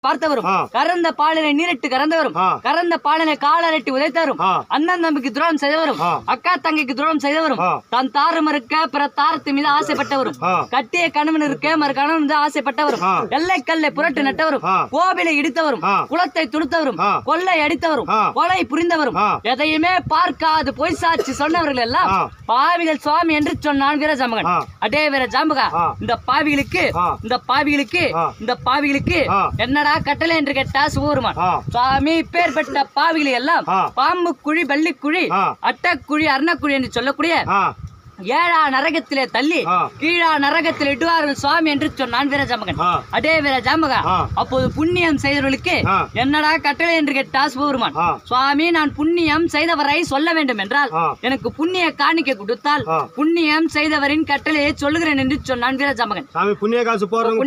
பார்த்தவரும் கறந்த பாலினை நீரிட்டு கறந்தவரும் கறந்த பாலினை காலரட்டி உதைத்தவரும் அண்ணன் தம்பிக்கு துரோகம் செய்தவரும் அக்கா தங்கைக்கு துரோகம் செய்தவரும் தான் தாரம் இருக்க பிற தாரத்து மீது ஆசைப்பட்டவரும் கட்டிய கணவன் இருக்க மறு கணவன் மீது ஆசைப்பட்டவரும் எல்லை கல்லை புரட்டு நட்டவரும் கோவிலை இடித்தவரும் குளத்தை துடுத்தவரும் கொள்ளை அடித்தவரும் கொலை புரிந்தவரும் எதையுமே பார்க்காது பொய் சாட்சி சொன்னவர்கள் எல்லாம் பாவிகள் சுவாமி என்று சொன்னான் வீரஜாம்பகன். அடே வீரஜாம்பகா, இந்த பாவிகளுக்கு என்னடா கட்டளை என்று கேட்டா சிவபெருமான். சுவாமி பேர்பட்ட பாவிகளை எல்லாம் பாம்பு குழி, பள்ளி குழி, அட்டக்குழி, அர்ணக்குழி என்று சொல்லக்கூடிய ஏழா நரகத்திலே தள்ளி கீழா நரகத்தில் இடுவார்கள் சுவாமி என்று சொன்னான் வீரஜாம்பகன். அடே வீரஜாம்பகா, அப்போது புண்ணியம் செய்தவர்களுக்கு என்னடா கட்டளை என்று கேட்டா சிவபெருமான். சுவாமி, நான் புண்ணியம் செய்தவரை சொல்ல வேண்டும் என்றால் எனக்கு புண்ணிய காணிக்கை கொடுத்தால் புண்ணியம் செய்தவரின் கட்டளையை சொல்லுகிறேன் என்று சொன்னான் வீரஜாம்பகன். புண்ணிய காசு போடுறவங்க